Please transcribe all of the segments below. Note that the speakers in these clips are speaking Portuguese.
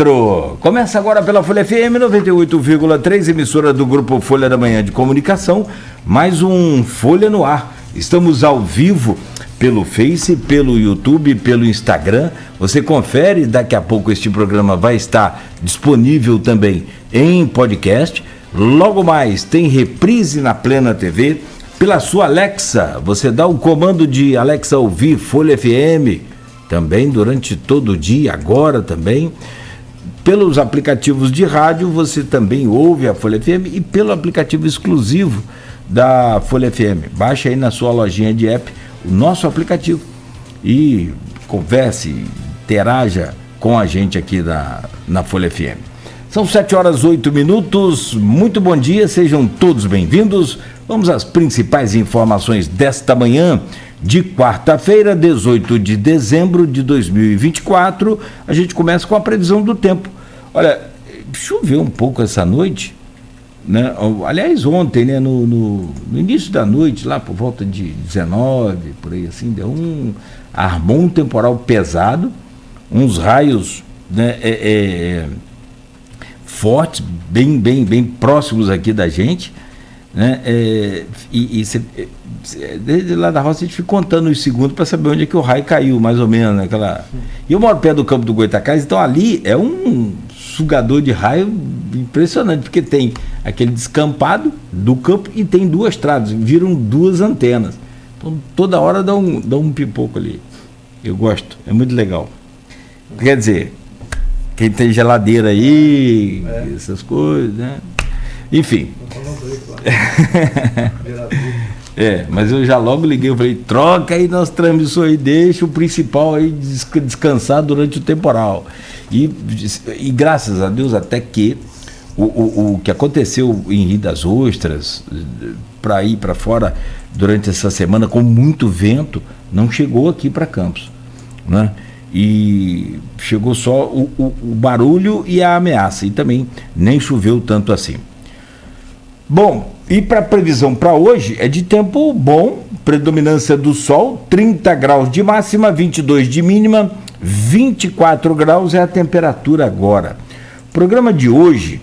4. Começa agora pela Folha FM 98,3, emissora do Grupo Folha da Manhã de Comunicação, mais um Folha no Ar. Estamos ao vivo pelo Face, pelo YouTube, pelo Instagram. Você confere, daqui a pouco este programa vai estar disponível também em podcast. Logo mais tem reprise na Plena TV. Pela sua Alexa, você dá o comando de Alexa ouvir Folha FM, também durante todo o dia, agora também. Pelos aplicativos de rádio, você também ouve a Folha FM e pelo aplicativo exclusivo da Folha FM. Baixa aí na sua lojinha de app o nosso aplicativo e converse, interaja com a gente aqui na Folha FM. São 7h08, muito bom dia, sejam todos bem-vindos. Vamos às principais informações desta manhã de quarta-feira, 18 de dezembro de 2024. A gente começa com a previsão do tempo. Olha, choveu um pouco essa noite, né? Aliás, ontem, né? No início da noite, lá por volta de 19, por aí assim, armou um temporal pesado, uns raios, né, fortes, bem próximos aqui da gente, né? Desde lá da roça a gente fica contando os segundos para saber onde é que o raio caiu, mais ou menos, né? E eu moro perto do campo do Goitacás, então ali é um sugador de raio impressionante, porque tem aquele descampado do campo e tem duas traves, viram duas antenas, então toda hora dá um pipoco ali. Eu gosto, é muito legal. Quer dizer, quem tem geladeira aí, essas coisas, né? Enfim. Mas eu já logo liguei, eu falei, troca aí nosso transmissor aí, deixa o principal aí descansar durante o temporal. E graças a Deus, até que o que aconteceu em Rio das Ostras, para ir para fora durante essa semana, com muito vento, não chegou aqui para Campos, né? E chegou só o barulho e a ameaça, e também nem choveu tanto assim. Bom, e para a previsão para hoje é de tempo bom, predominância do sol, 30 graus de máxima, 22 de mínima, 24 graus é a temperatura agora. O programa de hoje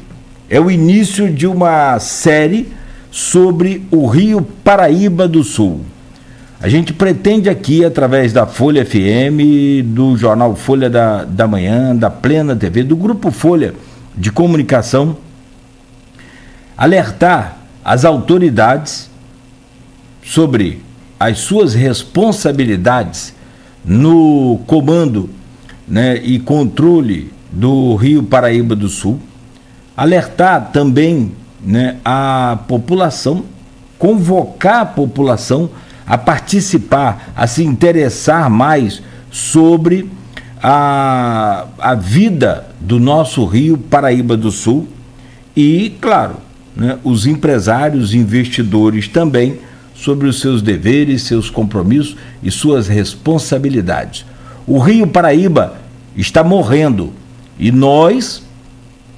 é o início de uma série sobre o Rio Paraíba do Sul. A gente pretende aqui, através da Folha FM, do jornal Folha da Manhã, da Plena TV, do Grupo Folha de Comunicação, alertar as autoridades sobre as suas responsabilidades no comando, né, e controle do Rio Paraíba do Sul, alertar também, né, a população, convocar a população a participar, a se interessar mais sobre a vida do nosso Rio Paraíba do Sul e, claro, né, os empresários, investidores também, sobre os seus deveres, seus compromissos e suas responsabilidades. O Rio Paraíba está morrendo e nós,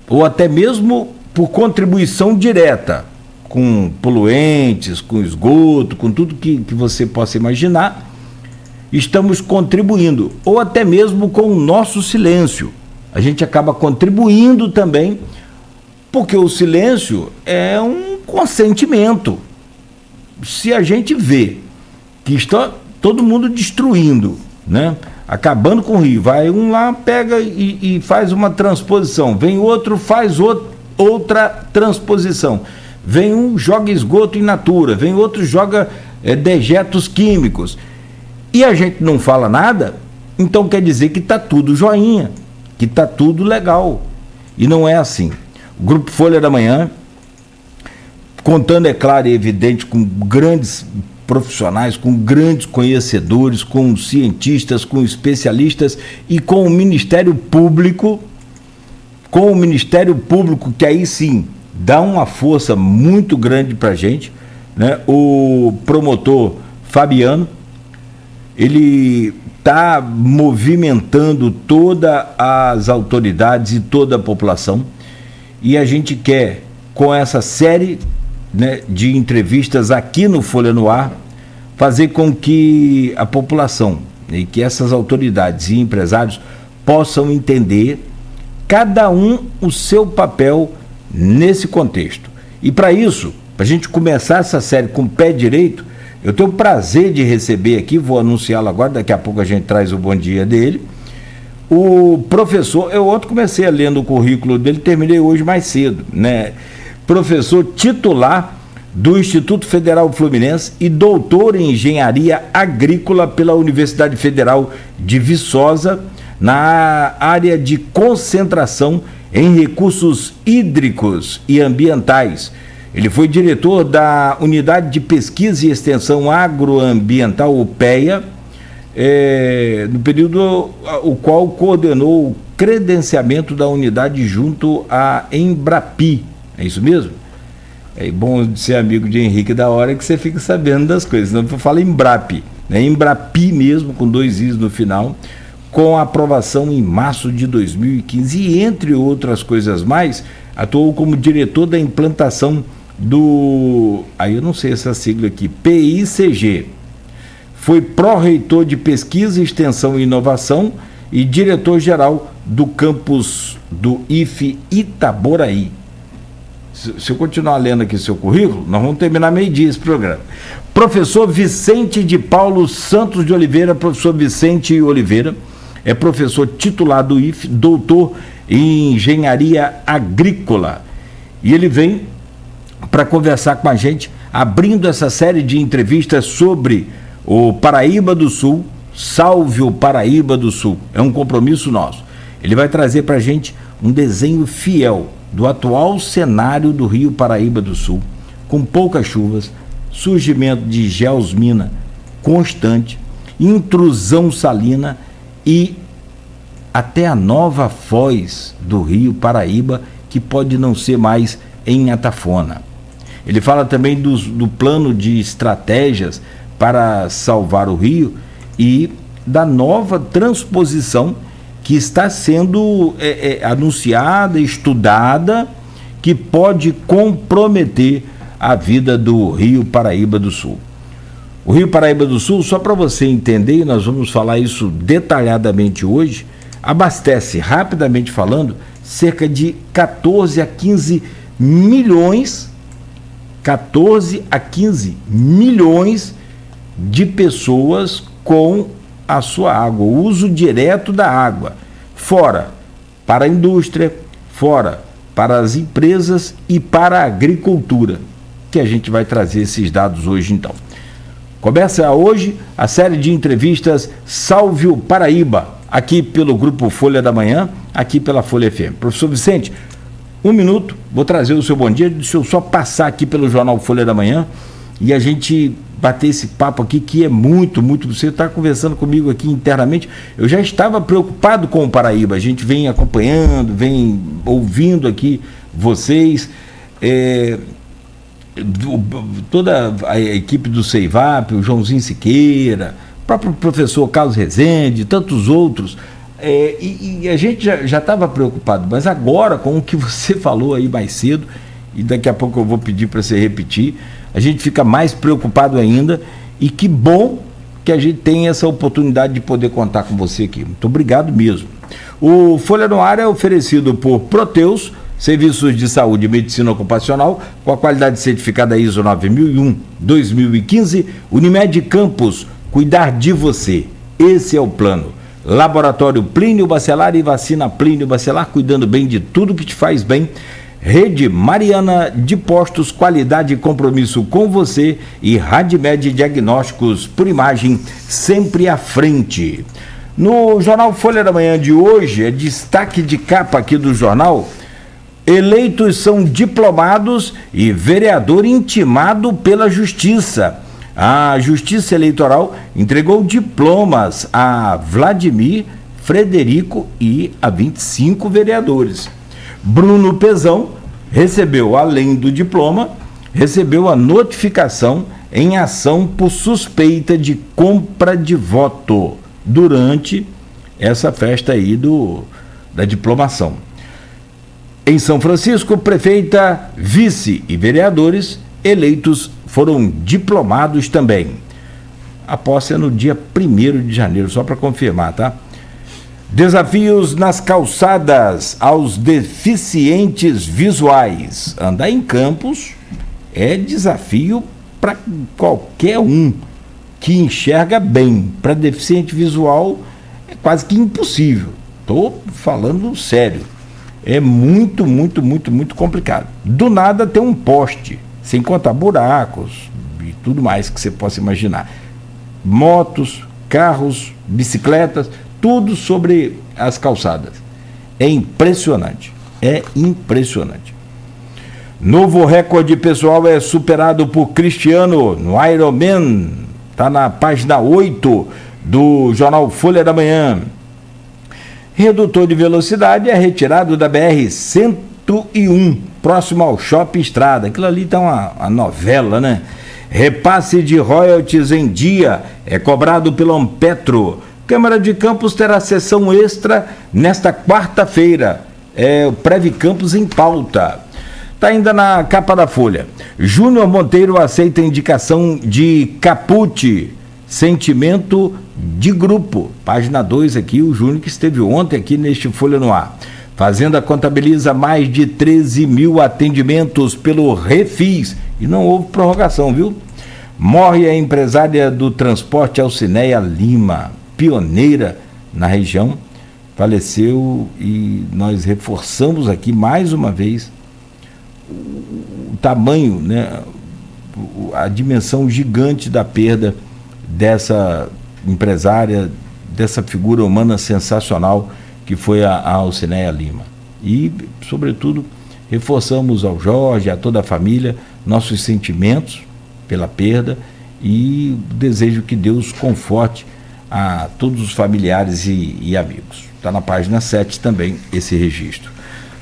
ou até mesmo por contribuição direta, com poluentes, com esgoto, com tudo que você possa imaginar, estamos contribuindo, ou até mesmo com o nosso silêncio. A gente acaba contribuindo também, porque o silêncio é um consentimento. Se a gente vê que está todo mundo destruindo, né? Acabando com o rio, vai um lá, pega e faz uma transposição, vem outro, faz outra transposição, vem um, joga esgoto in natura, vem outro, joga dejetos químicos, e a gente não fala nada, então quer dizer que está tudo joinha, que está tudo legal, e não é assim. O Grupo Folha da Manhã, contando, é claro e evidente, com grandes profissionais, com grandes conhecedores, com cientistas, com especialistas e com o Ministério Público, que aí sim dá uma força muito grande para a gente, né? O promotor Fabiano, ele está movimentando todas as autoridades e toda a população, e a gente quer, com essa série, né, de entrevistas aqui no Folha no Ar, fazer com que a população e que essas autoridades e empresários possam entender cada um o seu papel nesse contexto. E para isso, para a gente começar essa série com o pé direito, eu tenho o prazer de receber aqui, vou anunciá-lo agora, daqui a pouco a gente traz o bom dia dele, o professor, eu ontem comecei lendo o currículo dele, terminei hoje mais cedo, né? Professor titular do Instituto Federal Fluminense e doutor em Engenharia Agrícola pela Universidade Federal de Viçosa, na área de concentração em recursos hídricos e ambientais. Ele foi diretor da Unidade de Pesquisa e Extensão Agroambiental, UPEA, no período o qual coordenou o credenciamento da unidade junto à Embrapi. É isso mesmo? É bom ser amigo de Henrique da hora que você fica sabendo das coisas, senão eu falo Embrapi, né? Embrapi mesmo, com 2 i's no final, com aprovação em março de 2015 e, entre outras coisas mais, atuou como diretor da implantação do, aí eu não sei essa sigla aqui, PICG. Foi pró-reitor de Pesquisa, Extensão e Inovação e diretor-geral do campus do IFE Itaboraí. Se eu continuar lendo aqui seu currículo, nós vamos terminar meio-dia esse programa. Professor Vicente de Paulo Santos de Oliveira, professor Vicente Oliveira, é professor titular do IFE, doutor em Engenharia Agrícola. E ele vem para conversar com a gente, abrindo essa série de entrevistas sobre o Paraíba do Sul. Salve o Paraíba do Sul, é um compromisso nosso. Ele vai trazer para a gente um desenho fiel do atual cenário do Rio Paraíba do Sul, com poucas chuvas, surgimento de geosmina constante, intrusão salina e até a nova foz do Rio Paraíba, que pode não ser mais em Atafona. Ele fala também do plano de estratégias para salvar o rio e da nova transposição que está sendo anunciada, estudada, que pode comprometer a vida do Rio Paraíba do Sul. O Rio Paraíba do Sul, só para você entender, e nós vamos falar isso detalhadamente hoje, abastece, rapidamente falando, cerca de 14 a 15 milhões de pessoas com a sua água, o uso direto da água, fora para a indústria, fora para as empresas e para a agricultura, que a gente vai trazer esses dados hoje então. Começa hoje a série de entrevistas Salve o Paraíba, aqui pelo Grupo Folha da Manhã, aqui pela Folha FM. Professor Vicente, 1 minuto, vou trazer o seu bom dia, deixa eu só passar aqui pelo Jornal Folha da Manhã e a gente bater esse papo aqui que é muito, você está conversando comigo aqui internamente, eu já estava preocupado com o Paraíba, a gente vem acompanhando, vem ouvindo aqui vocês, toda a equipe do CEIVAP, o Joãozinho Siqueira, o próprio professor Carlos Rezende, tantos outros, e a gente já estava preocupado, mas agora com o que você falou aí mais cedo, e daqui a pouco eu vou pedir para você repetir, a gente fica mais preocupado ainda, e que bom que a gente tem essa oportunidade de poder contar com você aqui. Muito obrigado mesmo. O Folha no Ar é oferecido por Proteus, Serviços de Saúde e Medicina Ocupacional, com a qualidade certificada ISO 9001-2015, Unimed Campos, cuidar de você. Esse é o plano. Laboratório Plínio Bacelar e Vacina Plínio Bacelar, cuidando bem de tudo que te faz bem. Rede Mariana de Postos, qualidade e compromisso com você. E Radmed Diagnósticos por imagem, sempre à frente. No Jornal Folha da Manhã de hoje, é destaque de capa aqui do jornal: eleitos são diplomados e vereador intimado pela Justiça. A Justiça Eleitoral entregou diplomas a Vladimir, Frederico e a 25 vereadores. Bruno Pezão recebeu, além do diploma, recebeu a notificação em ação por suspeita de compra de voto durante essa festa aí da diplomação. Em São Francisco, prefeita, vice e vereadores eleitos foram diplomados também. A posse é no dia 1º de janeiro, só para confirmar, tá? Desafios nas calçadas aos deficientes visuais. Andar em Campos é desafio para qualquer um que enxerga bem. Para deficiente visual é quase que impossível. Estou falando sério. É muito complicado. Do nada tem um poste, sem contar buracos e tudo mais que você possa imaginar. Motos, carros, bicicletas, tudo sobre as calçadas. É impressionante. Novo recorde pessoal é superado por Cristiano no Ironman. Está na página 8 do jornal Folha da Manhã. Redutor de velocidade é retirado da BR-101, próximo ao Shopping Estrada. Aquilo ali está uma novela, né? Repasse de royalties em dia é cobrado pela Ampetro. Câmara de Campos terá sessão extra nesta quarta-feira. O Preve Campos em pauta. Está ainda na capa da Folha. Júnior Monteiro aceita indicação de Capucci. Sentimento de grupo. Página 2 aqui, o Júnior que esteve ontem aqui neste Folha no Ar. Fazenda contabiliza mais de 13 mil atendimentos pelo Refis. E não houve prorrogação, viu? Morre a empresária do transporte Alcineia Lima, pioneira na região, faleceu, e nós reforçamos aqui mais uma vez o tamanho, né, a dimensão gigante da perda dessa empresária, dessa figura humana sensacional que foi a Alcineia Lima. E, sobretudo, reforçamos ao Jorge, a toda a família, nossos sentimentos pela perda e desejo que Deus conforte a todos os familiares e amigos. Está na página 7 também esse registro.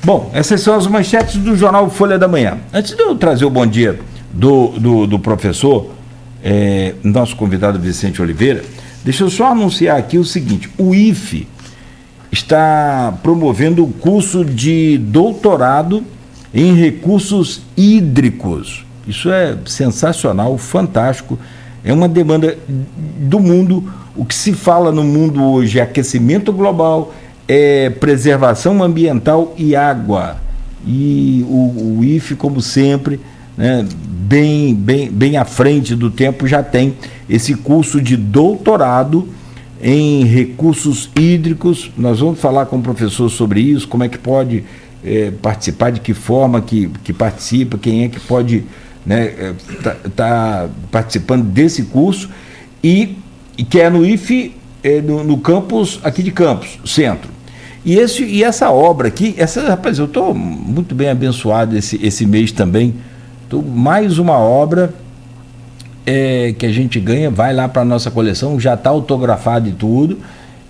Bom, essas são as manchetes do jornal Folha da Manhã. Antes de eu trazer o bom dia do professor, nosso convidado Vicente Oliveira, deixa eu só anunciar aqui o seguinte: o IFE está promovendo o curso de doutorado em recursos hídricos. Isso é sensacional, fantástico, é uma demanda do mundo. O que se fala no mundo hoje é aquecimento global, é preservação ambiental e água. E o IFE, como sempre, né, bem à frente do tempo, já tem esse curso de doutorado em recursos hídricos. Nós vamos falar com o professor sobre isso, como é que pode participar, de que forma que participa, quem é que pode, né, tá participando desse curso, e que é no IFE, no campus aqui de Campos, centro. E essa obra aqui, rapaz, eu estou muito bem abençoado esse mês também. Mais uma obra que a gente ganha, vai lá para a nossa coleção, já está autografado e tudo,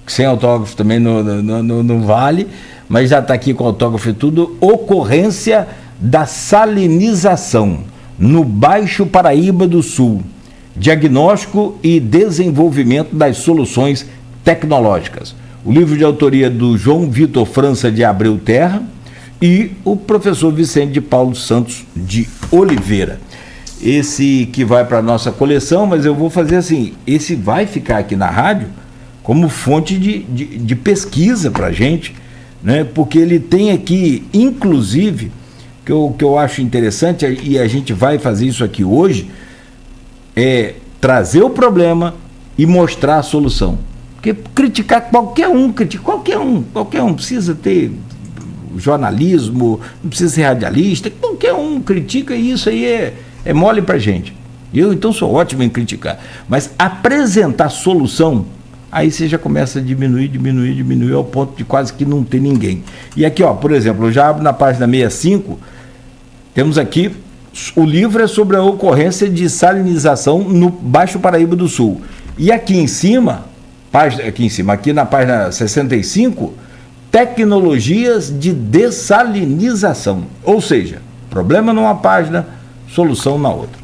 sem autógrafo também não vale, mas já está aqui com autógrafo e tudo. Ocorrência da salinização no Baixo Paraíba do Sul. Diagnóstico e desenvolvimento das soluções tecnológicas. O livro de autoria do João Vitor França de Abreu Terra e o professor Vicente de Paulo Santos de Oliveira. Esse que vai para a nossa coleção, mas eu vou fazer assim, esse vai ficar aqui na rádio como fonte de pesquisa para a gente, né? Porque ele tem aqui, inclusive, que eu acho interessante, e a gente vai fazer isso aqui hoje, é trazer o problema e mostrar a solução. Porque criticar qualquer um, precisa ter jornalismo, não precisa ser radialista, qualquer um critica, e isso aí é mole pra gente. Eu então sou ótimo em criticar, mas apresentar solução, aí você já começa a diminuir ao ponto de quase que não ter ninguém. E aqui, ó, por exemplo, eu já abro na página 65, temos aqui, o livro é sobre a ocorrência de salinização no Baixo Paraíba do Sul. E aqui em cima, aqui na página 65, tecnologias de dessalinização. Ou seja, problema numa página, solução na outra.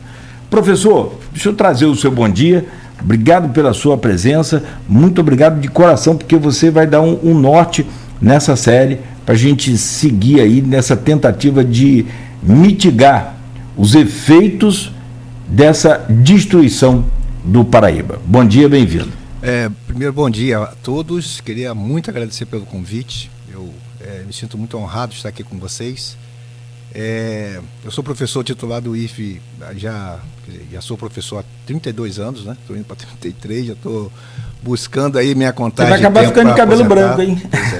Professor, deixa eu trazer o seu bom dia. Obrigado pela sua presença. Muito obrigado de coração, porque você vai dar um norte nessa série para a gente seguir aí nessa tentativa de mitigar os efeitos dessa destruição do Paraíba. Bom dia, bem-vindo. Primeiro, bom dia a todos. Queria muito agradecer pelo convite. Eu me sinto muito honrado de estar aqui com vocês. Eu sou professor titular do IFE, já sou professor há 32 anos, né? Estou indo para 33, já estou buscando aí minha contagem. Você vai acabar ficando de cabelo branco, hein? Pois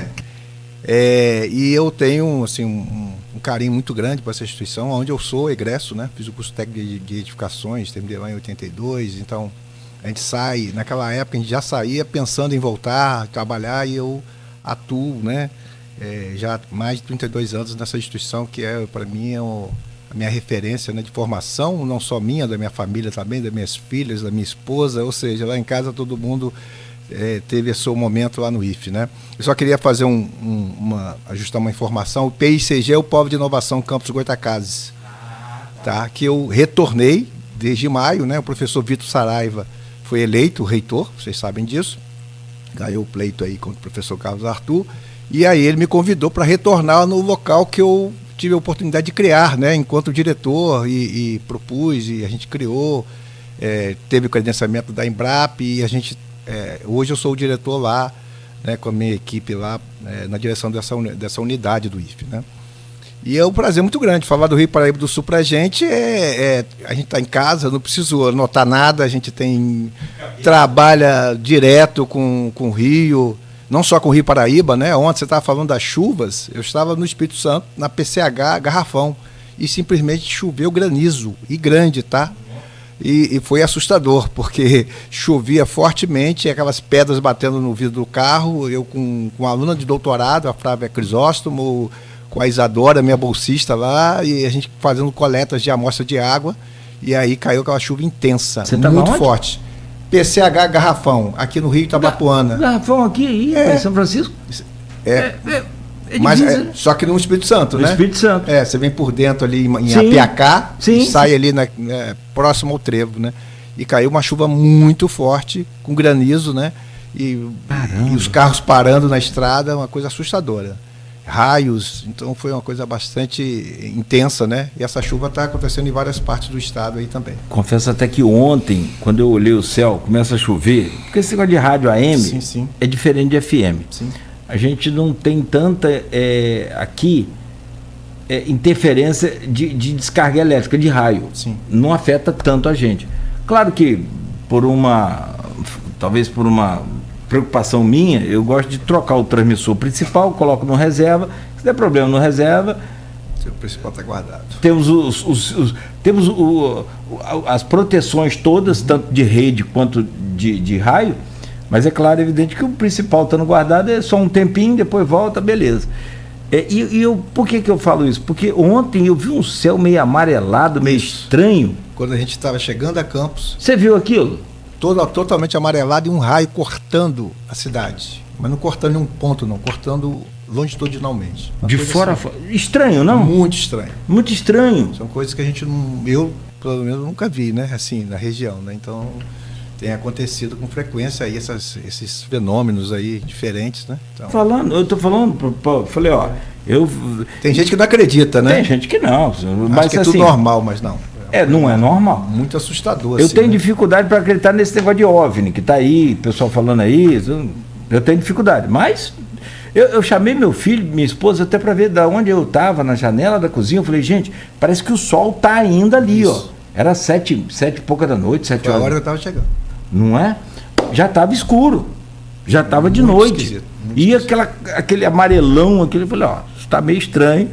é. E eu tenho assim, um carinho muito grande para essa instituição, onde eu sou egresso, né? Fiz o curso técnico de edificações, terminei lá em 82, então a gente sai, naquela época a gente já saía pensando em voltar, trabalhar, e eu atuo, né? Já há mais de 32 anos nessa instituição, que para mim a minha referência, né, de formação, não só minha, da minha família também, das minhas filhas, da minha esposa, ou seja, lá em casa todo mundo teve seu momento lá no IFE, né? Eu só queria fazer ajustar uma informação. O PICG é o Polo de Inovação Campus Goytacazes, tá? Que eu retornei desde maio, né? O professor Vitor Saraiva foi eleito reitor, vocês sabem disso, ganhou o pleito aí contra o professor Carlos Arthur, e aí ele me convidou para retornar no local que eu tive a oportunidade de criar, né? Enquanto diretor, e propus, e a gente criou, teve o credenciamento da Embrap, e a gente hoje eu sou o diretor lá, né, com a minha equipe lá, na direção dessa unidade do IFE, né? E é um prazer muito grande falar do Rio Paraíba do Sul para a gente. A gente está em casa, não preciso anotar nada, a gente trabalha direto com o Rio, não só com o Rio Paraíba, né? Ontem você estava falando das chuvas, eu estava no Espírito Santo, na PCH Garrafão, e simplesmente choveu granizo, e grande, tá? E foi assustador, porque chovia fortemente, aquelas pedras batendo no vidro do carro. Eu com a aluna de doutorado, a Flávia Crisóstomo, com a Isadora, minha bolsista lá, e a gente fazendo coletas de amostra de água, e aí caiu aquela chuva intensa, muito forte. PCH Garrafão, aqui no Rio Itabapuana. Garrafão aqui, em São Francisco? Mas só que no Espírito Santo, né? No Espírito Santo. Você vem por dentro ali em Apiacá, e sai ali próximo ao trevo, né? E caiu uma chuva muito forte, com granizo, né? E os carros parando na estrada, uma coisa assustadora. Raios, então foi uma coisa bastante intensa, né? E essa chuva está acontecendo em várias partes do estado aí também. Confesso até que ontem, quando eu olhei o céu, começa a chover, porque esse negócio de rádio AM é diferente de FM. Sim. A gente não tem tanta aqui interferência de descarga elétrica de raio. Sim. Não afeta tanto a gente. Claro que talvez por uma preocupação minha, eu gosto de trocar o transmissor principal, coloco no reserva. Se der problema no reserva, o principal está guardado. Temos as proteções todas, tanto de rede quanto de raio. Mas é claro, evidente que o principal estando guardado é só um tempinho, depois volta, beleza. Por que eu falo isso? Porque ontem eu vi um céu meio amarelado, meio estranho. Quando a gente estava chegando a Campos. Você viu aquilo? Totalmente amarelado, e um raio cortando a cidade. Mas não cortando em um ponto, não, cortando longitudinalmente. De fora a fora. Estranho, não? Muito estranho. Muito estranho. São coisas que a gente eu pelo menos nunca vi, né? Assim, na região, né? Então tem acontecido com frequência aí esses fenômenos aí diferentes, né? Então, eu tô falando, falei, tem gente que não acredita, né? Tem gente que não. Mas que é tudo normal, mas não. Não é normal. Muito assustador. Eu tenho dificuldade para acreditar nesse negócio de OVNI, que está aí, o pessoal falando aí. Eu tenho dificuldade. Mas eu chamei meu filho, minha esposa, até para ver de onde eu estava, na janela da cozinha. Eu falei, gente, parece que o sol está ainda ali, ó. Era 7 e pouca da noite, 7 horas. A hora que eu estava chegando. Não é? Já estava escuro. Já estava de noite. E aquele amarelão, eu falei, está meio estranho.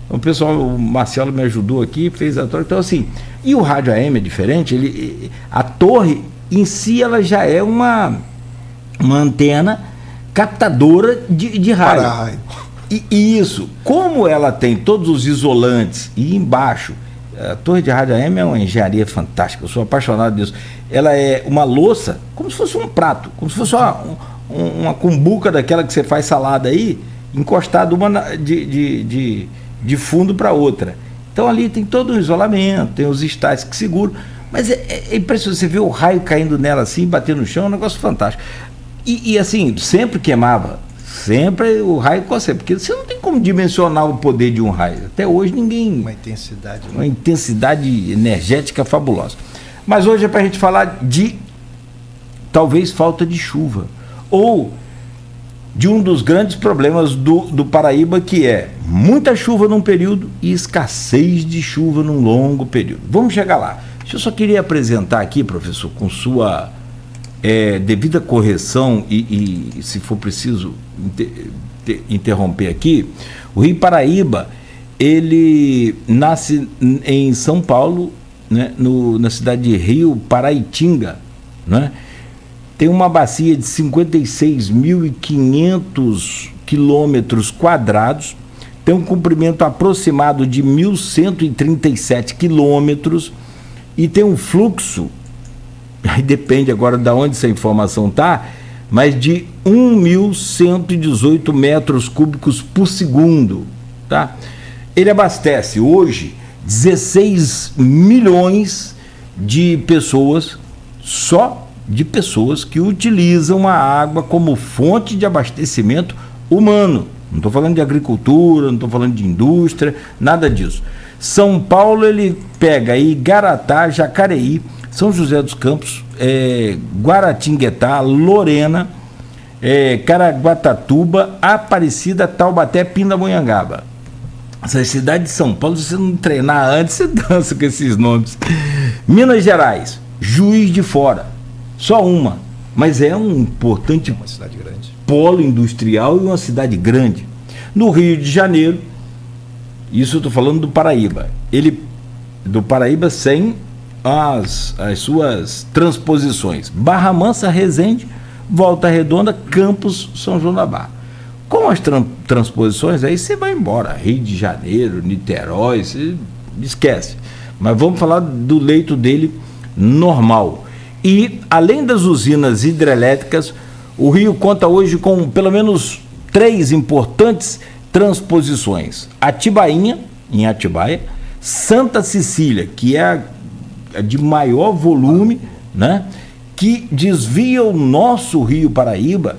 O pessoal, o Marcelo me ajudou aqui, fez a torre. Então, assim, e o rádio AM é diferente. A torre em si, ela já é uma antena captadora de rádio. E isso, como ela tem todos os isolantes e embaixo, a torre de rádio AM é uma engenharia fantástica, eu sou apaixonado disso. Ela é uma louça, como se fosse um prato, como se fosse uma cumbuca daquela que você faz salada aí, encostada uma de fundo para outra. Então ali tem todo o isolamento, tem os estáticos que seguram, mas é impressionante, você vê o raio caindo nela assim, batendo no chão, é um negócio fantástico. E assim, sempre queimava, sempre o raio coça, porque você não tem como dimensionar o poder de um raio. Até hoje ninguém... Uma intensidade energética fabulosa. Mas hoje é para a gente falar de talvez falta de chuva. ou de um dos grandes problemas do Paraíba, que é muita chuva num período e escassez de chuva num longo período. Vamos chegar lá. Eu só queria apresentar aqui, professor, com sua devida correção e se for preciso interromper aqui, o Rio Paraíba, ele nasce em São Paulo, né, na cidade de Rio Paraitinga, né? Tem uma bacia de 56.500 quilômetros quadrados, tem um comprimento aproximado de 1.137 quilômetros e tem um fluxo, aí depende agora de onde essa informação está, mas de 1.118 metros cúbicos por segundo, tá? Ele abastece hoje 16 milhões de pessoas, só de pessoas que utilizam a água como fonte de abastecimento humano. Não estou falando de agricultura, não estou falando de indústria, nada disso. São Paulo, ele pega aí Igaratá, Jacareí, São José dos Campos, Guaratinguetá, Lorena, Caraguatatuba, Aparecida, Taubaté, Pindamonhangaba. Essas cidades de São Paulo, se você não treinar antes, você dança com esses nomes. Minas Gerais, Juiz de Fora, só uma, mas é um importante uma cidade grande, polo industrial e uma cidade grande. No Rio de Janeiro, isso eu estou falando do Paraíba, do Paraíba sem as suas transposições: Barra Mansa, Resende, Volta Redonda, Campos, São João da Barra. Com as transposições, aí você vai embora, Rio de Janeiro, Niterói, você esquece. Mas vamos falar do leito dele normal. E, além das usinas hidrelétricas, o Rio conta hoje com pelo menos 3 importantes transposições: Atibainha, em Atibaia, Santa Cecília, que é a de maior volume, né, que desvia o nosso Rio Paraíba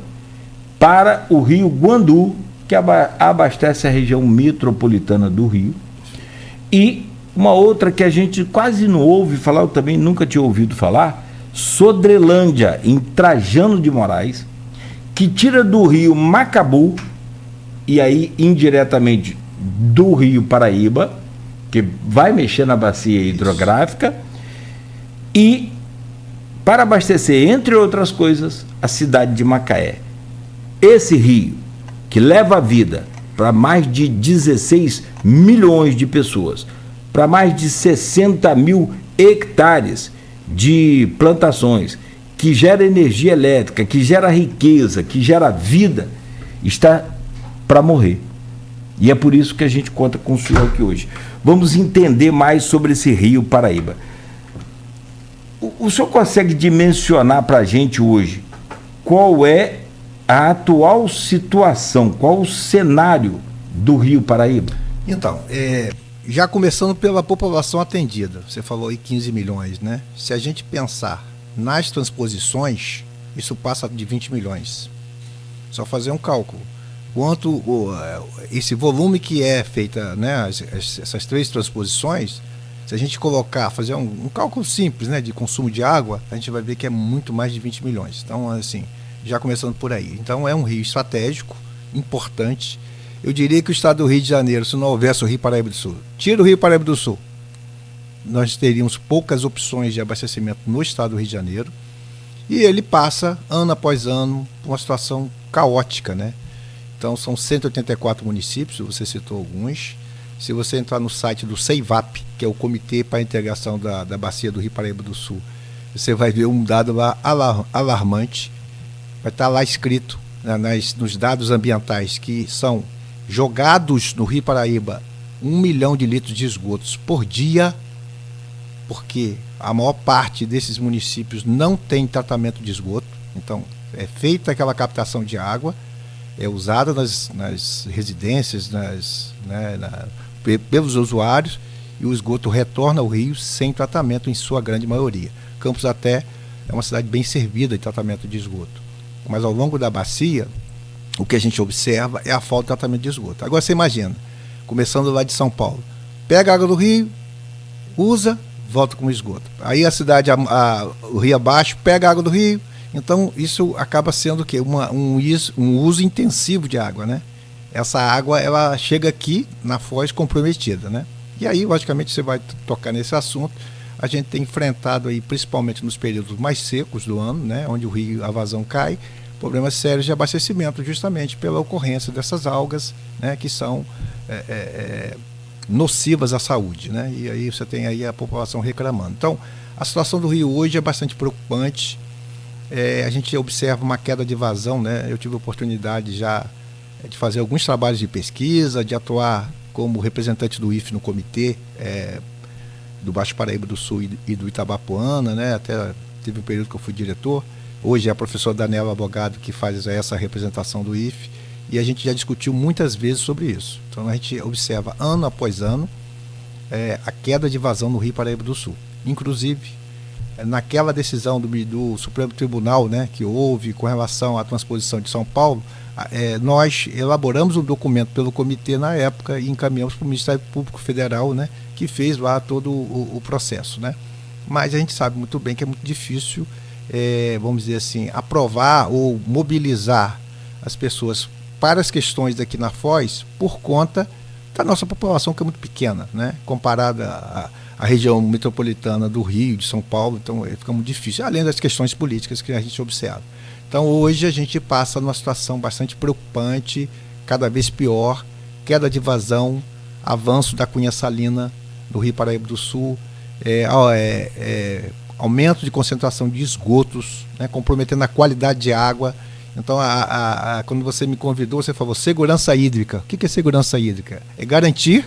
para o Rio Guandu, que abastece a região metropolitana do Rio, e uma outra que a gente quase não ouve falar, eu também nunca tinha ouvido falar, Sodrelândia, em Trajano de Moraes, que tira do rio Macabu, e aí indiretamente do Rio Paraíba, que vai mexer na bacia hidrográfica, e para abastecer, entre outras coisas, a cidade de Macaé. Esse rio, que leva a vida para mais de 16 milhões de pessoas, para mais de 60 mil hectares de plantações, que gera energia elétrica, que gera riqueza, que gera vida, está para morrer. E é por isso que a gente conta com o senhor aqui hoje. Vamos entender mais sobre esse Rio Paraíba. O senhor consegue dimensionar para a gente hoje qual é a atual situação, qual o cenário do Rio Paraíba? Então, já começando pela população atendida, você falou aí 15 milhões, né? Se a gente pensar nas transposições, isso passa de 20 milhões. Só fazer um cálculo. Quanto esse volume que é feita, né, essas 3 transposições, se a gente fazer um cálculo simples, né, de consumo de água, a gente vai ver que é muito mais de 20 milhões. Então, assim, já começando por aí. Então, é um rio estratégico, importante. Eu diria que o estado do Rio de Janeiro, se não houvesse o Rio Paraíba do Sul, tira o Rio Paraíba do Sul, nós teríamos poucas opções de abastecimento no estado do Rio de Janeiro, e ele passa, ano após ano, por uma situação caótica, né? Então, são 184 municípios, você citou alguns. Se você entrar no site do CEIVAP, que é o Comitê para a Integração da Bacia do Rio Paraíba do Sul, você vai ver um dado lá alarmante. Vai estar lá escrito, né, nos dados ambientais, que são jogados no Rio Paraíba 1 milhão de litros de esgotos por dia, porque a maior parte desses municípios não tem tratamento de esgoto. Então, é feita aquela captação de água, é usada nas residências, pelos usuários, e o esgoto retorna ao rio sem tratamento, em sua grande maioria. Campos até é uma cidade bem servida de tratamento de esgoto. Mas ao longo da bacia, o que a gente observa é a falta de tratamento de esgoto. Agora você imagina, começando lá de São Paulo, pega a água do rio, usa, volta com o esgoto. Aí a cidade, o rio abaixo, pega a água do rio, Então, isso acaba sendo o quê? Um uso intensivo de água, né? Essa água, ela chega aqui na foz comprometida, né? E aí, logicamente, você vai tocar nesse assunto. A gente tem enfrentado aí, principalmente nos períodos mais secos do ano, né? Onde o rio, a vazão cai, problemas sérios de abastecimento, justamente pela ocorrência dessas algas, né? Que são nocivas à saúde, né? E aí você tem aí a população reclamando. Então, a situação do rio hoje é bastante preocupante. A gente observa uma queda de vazão, né? Eu tive a oportunidade já de fazer alguns trabalhos de pesquisa, de atuar como representante do IFE no comitê do Baixo Paraíba do Sul e do Itabapoana, né? Até teve um período que eu fui diretor. Hoje é a professora Daniela Abogado que faz essa representação do IFE, e a gente já discutiu muitas vezes sobre isso. Então a gente observa ano após ano a queda de vazão no Rio Paraíba do Sul. Inclusive, naquela decisão do Supremo Tribunal, né, que houve com relação à transposição de São Paulo, nós elaboramos um documento pelo comitê na época e encaminhamos para o Ministério Público Federal, né, que fez lá todo o processo, né? Mas a gente sabe muito bem que é muito difícil, vamos dizer assim, aprovar ou mobilizar as pessoas para as questões daqui na Foz por conta da nossa população, que é muito pequena, né, comparada à região metropolitana do Rio, de São Paulo. Então fica muito difícil, além das questões políticas que a gente observa. Então hoje a gente passa numa situação bastante preocupante, cada vez pior, queda de vazão, avanço da cunha salina no Rio Paraíba do Sul, aumento de concentração de esgotos, né, comprometendo a qualidade de água. Então, quando você me convidou, você falou segurança hídrica. O que é segurança hídrica? É garantir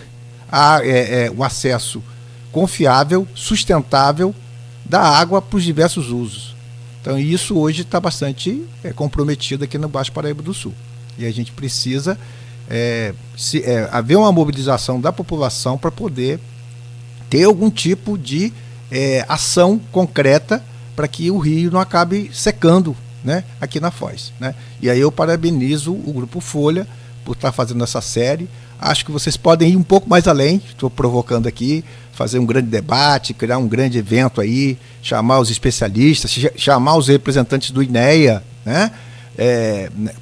o acesso confiável, sustentável da água para os diversos usos. Então, isso hoje está bastante comprometido aqui no Baixo Paraíba do Sul. E a gente precisa haver uma mobilização da população para poder ter algum tipo de ação concreta para que o rio não acabe secando, né, aqui na Foz, né? E aí eu parabenizo o Grupo Folha por estar fazendo essa série. Acho que vocês podem ir um pouco mais além, estou provocando aqui, fazer um grande debate, criar um grande evento aí, chamar os especialistas, chamar os representantes do INEA, né?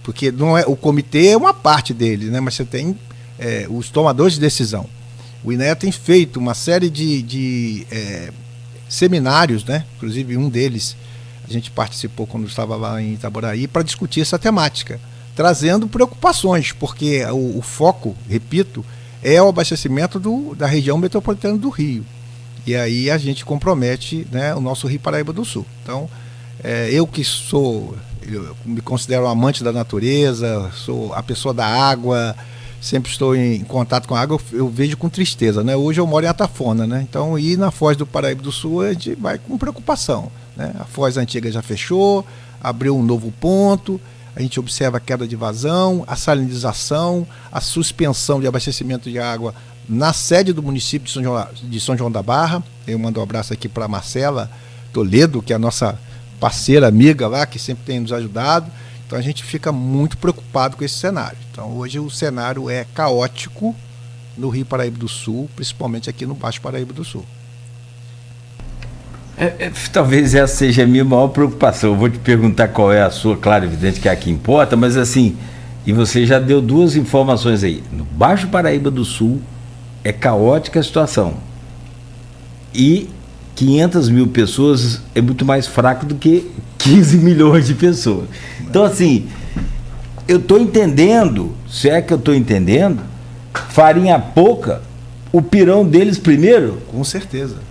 Porque não o comitê é uma parte dele, né? Mas você tem os tomadores de decisão. O INEA tem feito uma série de seminários, né? Inclusive um deles a gente participou quando estava lá em Itaboraí para discutir essa temática, trazendo preocupações, porque o foco, repito, é o abastecimento da região metropolitana do Rio. E aí a gente compromete, né, o nosso Rio Paraíba do Sul. Então, eu me considero um amante da natureza, sou a pessoa da água, sempre estou em contato com a água, eu vejo com tristeza, né? Hoje eu moro em Atafona, né? Então, ir na Foz do Paraíba do Sul, a gente vai com preocupação, né? A Foz antiga já fechou, abriu um novo ponto, a gente observa a queda de vazão, a salinização, a suspensão de abastecimento de água na sede do município de São João da Barra. Eu mando um abraço aqui para a Marcela Toledo, que é a nossa parceira, amiga lá, que sempre tem nos ajudado. Então a gente fica muito preocupado com esse cenário. Então hoje o cenário é caótico no Rio Paraíba do Sul, principalmente aqui no Baixo Paraíba do Sul. Talvez essa seja a minha maior preocupação. Eu vou te perguntar qual é a sua, claro, evidente que é a que importa, mas assim, e você já deu duas informações aí. No Baixo Paraíba do Sul é caótica a situação. E 500 mil pessoas é muito mais fraco do que 15 milhões de pessoas. Então, assim, eu estou entendendo, se é que eu estou entendendo, farinha pouca, o pirão deles primeiro? Com certeza.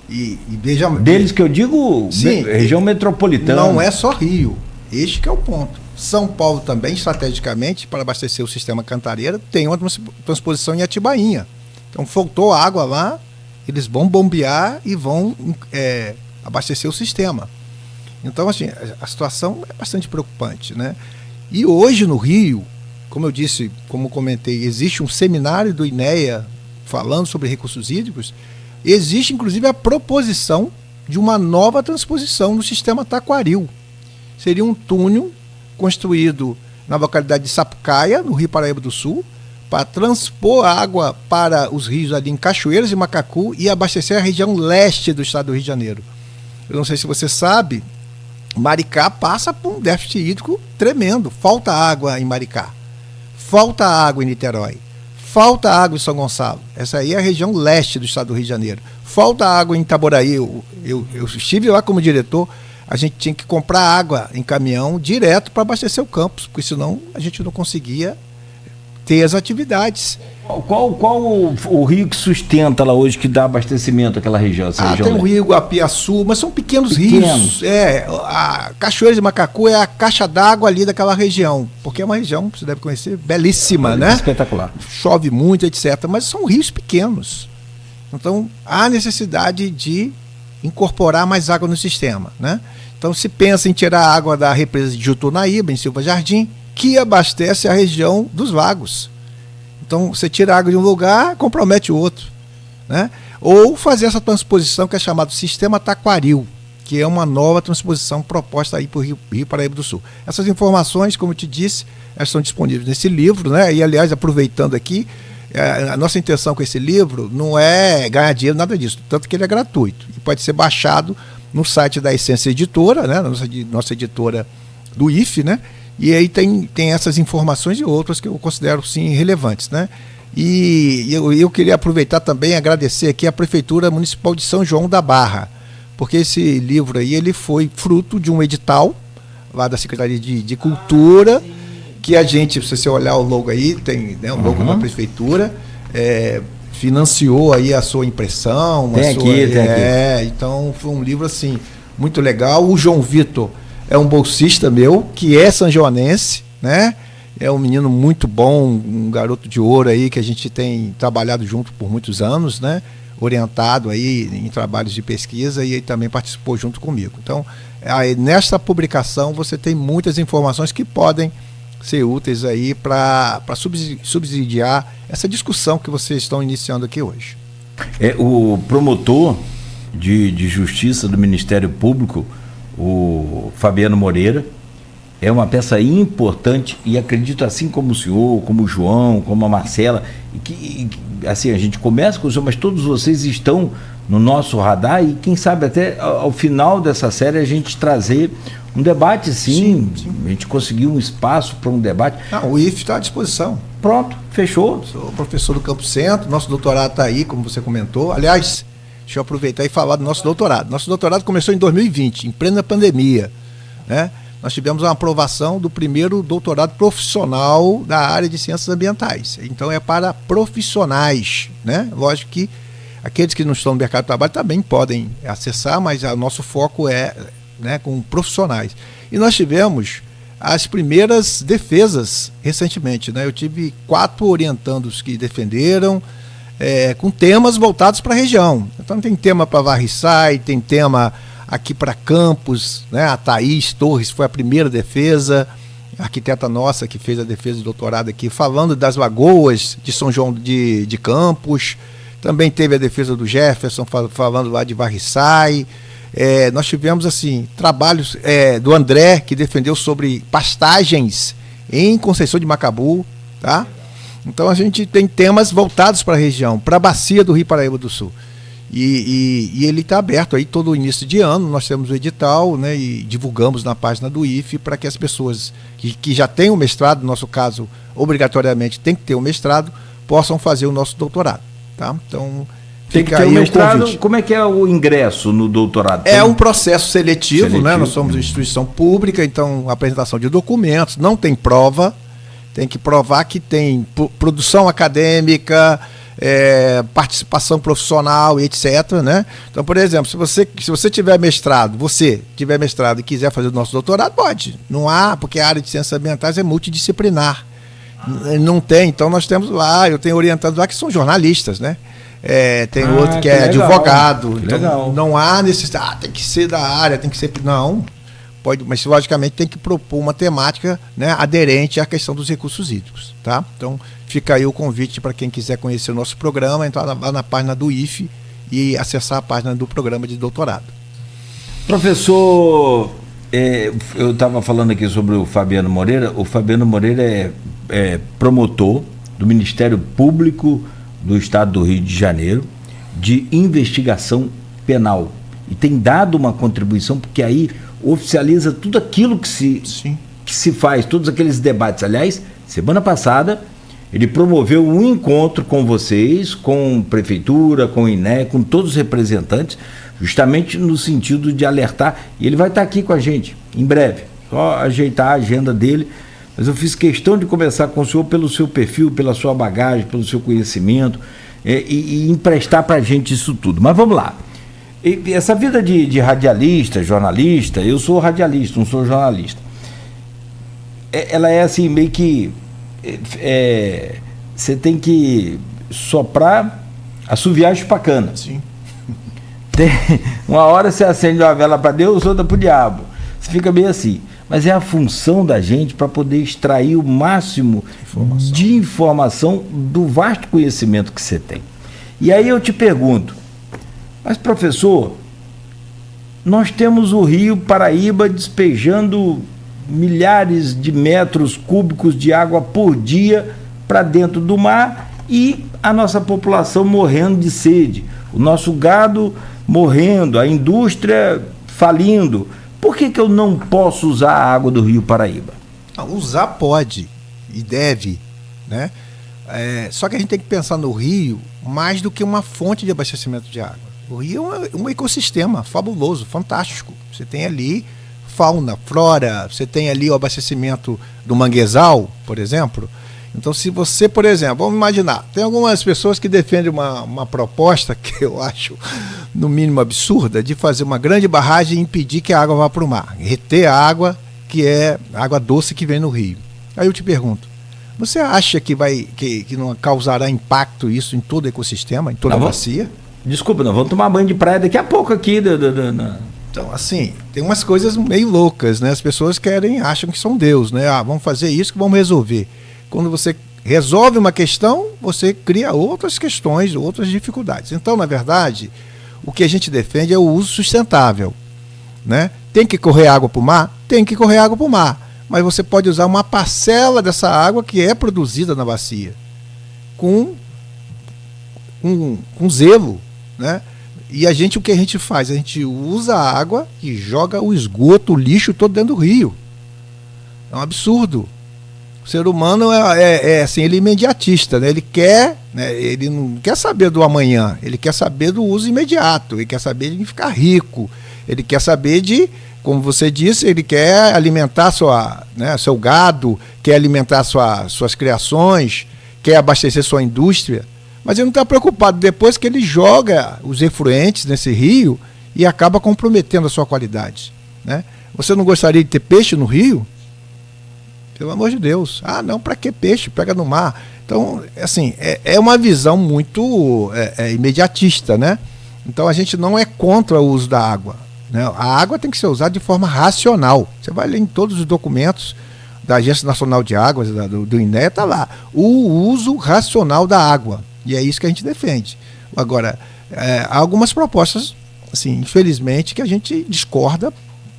E veja... Deles que eu digo, sim, região metropolitana. Não é só Rio, este que é o ponto. São Paulo também, estrategicamente, para abastecer o sistema Cantareira, tem uma transposição em Atibainha. Então, faltou água lá, eles vão bombear e vão abastecer o sistema. Então, assim, a situação é bastante preocupante, né? E hoje no Rio, como eu disse, como comentei, existe um seminário do INEA falando sobre recursos hídricos. Existe, inclusive, a proposição de uma nova transposição no sistema Taquaril. Seria um túnel construído na localidade de Sapucaia, no Rio Paraíba do Sul, para transpor água para os rios ali em Cachoeiras e Macacu e abastecer a região leste do estado do Rio de Janeiro. Eu não sei se você sabe, Maricá passa por um déficit hídrico tremendo. Falta água em Maricá, falta água em Niterói, falta água em São Gonçalo. Essa aí é a região leste do estado do Rio de Janeiro. Falta água em Itaboraí. Eu estive lá como diretor. A gente tinha que comprar água em caminhão direto para abastecer o campus, porque senão a gente não conseguia ter as atividades. Qual o rio que sustenta lá hoje, que dá abastecimento àquela região? Tem o rio Guapiaçu, mas são pequenos rios. A Cachoeira de Macacu é a caixa d'água ali daquela região, porque é uma região, você deve conhecer, belíssima, né? Espetacular. Chove muito, etc. Mas são rios pequenos. Então, há necessidade de incorporar mais água no sistema, né? Então, se pensa em tirar a água da represa de Jutunaíba, em Silva Jardim, que abastece a região dos lagos. Então, você tira a água de um lugar, compromete o outro, né? Ou fazer essa transposição que é chamada Sistema Taquaril, que é uma nova transposição proposta aí para o Rio Paraíba do Sul. Essas informações, como eu te disse, elas estão disponíveis nesse livro, né? E, aliás, aproveitando aqui, a nossa intenção com esse livro não é ganhar dinheiro, nada disso, tanto que ele é gratuito e pode ser baixado no site da Essência Editora, né? Nossa editora do IFE, né? E aí tem essas informações e outras que eu considero, sim, relevantes, né? E eu queria aproveitar também e agradecer aqui a Prefeitura Municipal de São João da Barra, porque esse livro aí ele foi fruto de um edital lá da Secretaria de Cultura, que a gente, se você olhar o logo aí, tem, né, o logo da Prefeitura, financiou aí a sua impressão. Tem aqui. Então foi um livro assim, muito legal. O João Vitor é um bolsista meu, que é sanjoanense, né? É um menino muito bom, um garoto de ouro aí, que a gente tem trabalhado junto por muitos anos, né? Orientado aí em trabalhos de pesquisa, e ele também participou junto comigo. Então, nesta publicação você tem muitas informações que podem ser úteis aí para subsidiar essa discussão que vocês estão iniciando aqui hoje. O promotor de Justiça do Ministério Público, o Fabiano Moreira, é uma peça importante, e acredito, assim como o senhor, como o João, como a Marcela, que assim, a gente começa com o senhor, mas todos vocês estão no nosso radar, e quem sabe até ao final dessa série a gente trazer um debate, sim. A gente conseguiu um espaço para um debate. O IFE está à disposição. Pronto, fechou. Sou professor do Campo Centro, nosso doutorado está aí, como você comentou. Aliás, deixa eu aproveitar e falar do nosso doutorado. Nosso doutorado começou em 2020, em plena pandemia, né? Nós tivemos uma aprovação do primeiro doutorado profissional da área de ciências ambientais. Então é para profissionais, né? Lógico que aqueles que não estão no mercado de trabalho também podem acessar, mas o nosso foco é, né, com profissionais. E nós tivemos as primeiras defesas recentemente, né? Eu tive 4 orientandos que defenderam, com temas voltados para a região. Então tem tema para Varriçai, tem tema aqui para Campos, né? A Thaís Torres foi a primeira defesa, a arquiteta nossa que fez a defesa de doutorado aqui, falando das lagoas de São João de Campos. Também teve a defesa do Jefferson, falando lá de Varriçai. Nós tivemos assim trabalhos do André, que defendeu sobre pastagens em Conceição de Macabu, tá? Então a gente tem temas voltados para a região, para a bacia do Rio Paraíba do Sul. E ele está aberto aí todo o início de ano. Nós temos o edital, né, e divulgamos na página do IFE para que as pessoas que já têm o mestrado, no nosso caso, obrigatoriamente tem que ter o mestrado, possam fazer o nosso doutorado, tá? Então, tem que ter o mestrado. Como é que é o ingresso no doutorado? É um processo seletivo, né? Nós somos uma instituição pública, então apresentação de documentos, não tem prova, tem que provar que tem produção acadêmica, participação profissional, etc, né? Então, por exemplo, se você tiver mestrado, e quiser fazer o nosso doutorado, pode. Não há, porque a área de ciências ambientais é multidisciplinar. Não tem, então nós temos lá, eu tenho orientados lá que são jornalistas, né? Tem outro que é legal, advogado. Então legal. Não há necessidade, tem que ser da área, tem que ser. Não, pode, mas logicamente tem que propor uma temática, né, aderente à questão dos recursos hídricos, tá? Então fica aí o convite para quem quiser conhecer o nosso programa, entrar lá na página do IFE e acessar a página do programa de doutorado. Professor, eu estava falando aqui sobre o Fabiano Moreira. O Fabiano Moreira é promotor do Ministério Público do Estado do Rio de Janeiro de investigação penal, e tem dado uma contribuição, porque aí oficializa tudo aquilo que se faz, todos aqueles debates. Aliás, semana passada, ele promoveu um encontro com vocês, com prefeitura, com o INE, com todos os representantes, justamente no sentido de alertar. E ele vai estar aqui com a gente em breve. Só ajeitar a agenda dele. Mas eu fiz questão de conversar com o senhor pelo seu perfil, pela sua bagagem, pelo seu conhecimento, e emprestar para a gente isso tudo. Mas vamos lá. Essa vida de radialista, jornalista, eu sou radialista, não sou jornalista. Ela é assim, meio que... você tem que soprar, assoviar espacana. Sim. Uma hora você acende uma vela para Deus, outra para o diabo. Você fica meio assim. Mas é a função da gente para poder extrair o máximo de informação do vasto conhecimento que você tem. E aí eu te pergunto, mas professor, nós temos o Rio Paraíba despejando milhares de metros cúbicos de água por dia para dentro do mar e a nossa população morrendo de sede, o nosso gado morrendo, a indústria falindo. Por que eu não posso usar a água do Rio Paraíba? Usar pode e deve, né? Só que a gente tem que pensar no rio mais do que uma fonte de abastecimento de água. O rio é um ecossistema fabuloso, fantástico. Você tem ali fauna, flora, você tem ali o abastecimento do manguezal, por exemplo. Então, se você, por exemplo, vamos imaginar, tem algumas pessoas que defendem uma proposta que eu acho, no mínimo, absurda, de fazer uma grande barragem e impedir que a água vá para o mar, reter a água, que é a água doce que vem no rio. Aí eu te pergunto, você acha que não causará impacto isso em todo o ecossistema, em toda a bacia? Desculpa, nós vamos tomar banho de praia daqui a pouco aqui. Então, assim, tem umas coisas meio loucas, né? As pessoas acham que são Deus, né? Vamos fazer isso que vamos resolver. Quando você resolve uma questão, você cria outras questões, outras dificuldades. Então, na verdade, o que a gente defende é o uso sustentável, né? Tem que correr água para o mar? Tem que correr água para o mar. Mas você pode usar uma parcela dessa água que é produzida na bacia com zelo, né? E o que a gente faz? A gente usa a água e joga o esgoto, o lixo todo dentro do rio. É um absurdo. O ser humano assim, ele é imediatista, né? Ele não quer saber do amanhã, ele quer saber do uso imediato, ele quer saber de ficar rico, ele quer saber de, como você disse, ele quer alimentar seu gado, quer alimentar suas criações, quer abastecer sua indústria, mas ele não está preocupado depois que ele joga os efluentes nesse rio e acaba comprometendo a sua qualidade, né? Você não gostaria de ter peixe no rio? Pelo amor de Deus. Não, para que peixe? Pega no mar. Então, assim, é uma visão muito imediatista, né? Então, a gente não é contra o uso da água, né? A água tem que ser usada de forma racional. Você vai ler em todos os documentos da Agência Nacional de Águas, do INE, está lá. O uso racional da água. E é isso que a gente defende. Agora, há algumas propostas, assim, infelizmente, que a gente discorda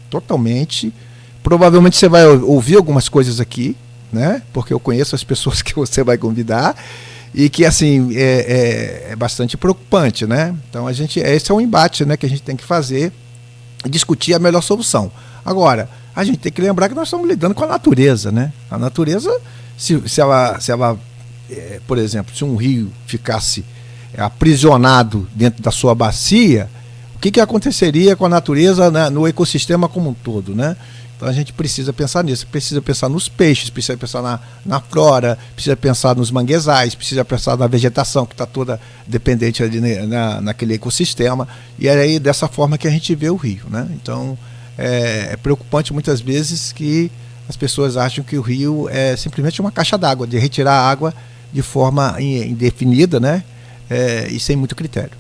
totalmente. Provavelmente você vai ouvir algumas coisas aqui, né? Porque eu conheço as pessoas que você vai convidar e que, assim, é bastante preocupante, né? Então, esse é um embate, né, que a gente tem que fazer, discutir a melhor solução. Agora, a gente tem que lembrar que nós estamos lidando com a natureza, né? A natureza, se ela por exemplo, se um rio ficasse aprisionado dentro da sua bacia, o que aconteceria com a natureza, né, no ecossistema como um todo, né? Então a gente precisa pensar nisso, precisa pensar nos peixes, precisa pensar na flora, precisa pensar nos manguezais, precisa pensar na vegetação que está toda dependente ali naquele ecossistema, e é aí dessa forma que a gente vê o rio, né? Então é preocupante muitas vezes que as pessoas acham que o rio é simplesmente uma caixa d'água, de retirar a água de forma indefinida, né? E sem muito critério.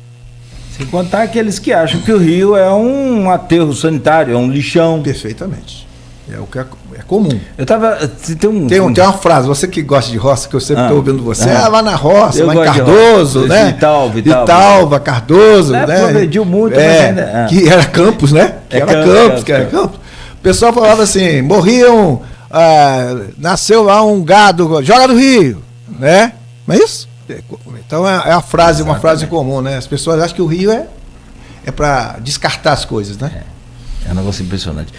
Sem contar aqueles que acham que o rio é um aterro sanitário, é um lixão. Perfeitamente. É o que é comum. Eu tava. Tem uma frase, você que gosta de roça, que eu sempre estou ouvindo você, lá na roça, lá em Cardoso, né? Vitalva, Cardoso, né? Progrediu muito, mas ainda. Que era Campos, né? Que era Campos. O pessoal falava assim, morriam, nasceu lá um gado, joga no rio, né? Não é isso? Então é a frase, uma frase comum, né? As pessoas acham que o rio é para descartar as coisas, né? É um negócio impressionante.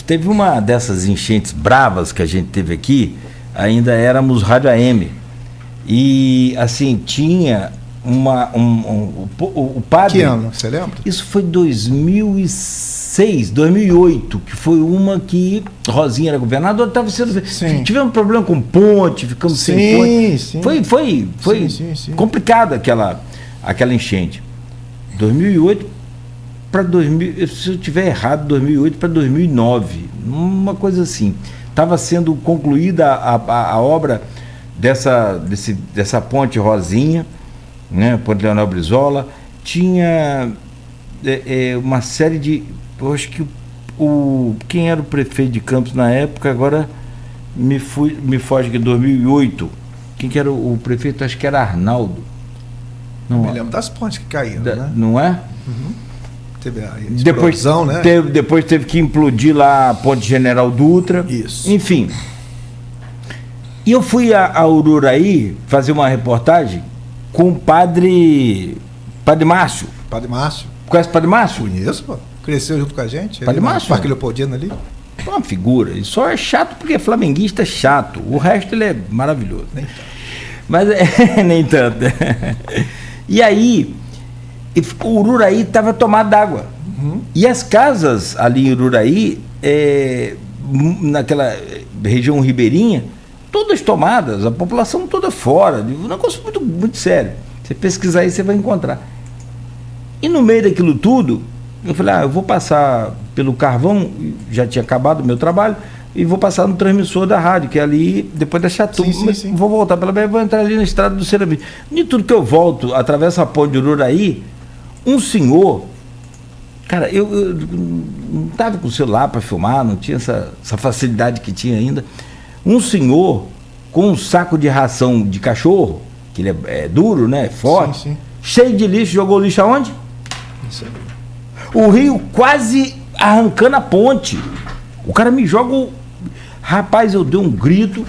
Teve uma dessas enchentes bravas que a gente teve aqui, ainda éramos rádio AM. E, assim, tinha o padre... Que ano, você lembra? Isso foi 2006, 2008, que foi uma que Rosinha era governadora, estava sendo... Sim. Tivemos problema com ponte, ficamos sem ponte. Sim. Foi Sim. complicado aquela enchente. 2008 para 2000, se eu tiver errado, 2008 para 2009, uma coisa assim. Estava sendo concluída a obra dessa ponte Rosinha, né, Ponte Leonel Brizola. Tinha uma série de... Eu acho que quem era o prefeito de Campos na época, agora me foge que 2008. Quem que era o prefeito? Acho que era Arnaldo. Não, me lembro das pontes que caíram, né? Não é? Uhum. Teve a explosão, né? Depois teve que implodir lá a Ponte General Dutra. Isso. Enfim. E eu fui a Ururaí fazer uma reportagem com o padre Márcio. Padre Márcio. Conhece o Padre Márcio? Conheço, pô. Cresceu junto com a gente. Padre Márcio? Parque Leopoldino ali. É uma figura. Ele só é chato porque é flamenguista chato. O resto ele é maravilhoso. Nem tanto. Mas nem tanto. E aí, o Ururaí estava tomado d'água. Uhum. E as casas ali em Ururaí, naquela região ribeirinha, todas tomadas, a população toda fora. Um negócio muito, muito sério. Você pesquisar aí, você vai encontrar. E no meio daquilo tudo, eu falei, eu vou passar pelo Carvão, já tinha acabado o meu trabalho, e vou passar no transmissor da rádio, que é ali, depois da Chatu. Sim. Vou voltar pela BR, vou entrar ali na estrada do Cerambim. De tudo que eu volto, atravesso a ponte de Ururaí, um senhor, cara, eu não estava com o celular para filmar, não tinha essa facilidade que tinha ainda. Um senhor com um saco de ração de cachorro, que ele é duro, né, forte, Sim. cheio de lixo, jogou o lixo aonde? Isso aí. O rio quase arrancando a ponte. O cara me joga Rapaz, eu dei um grito,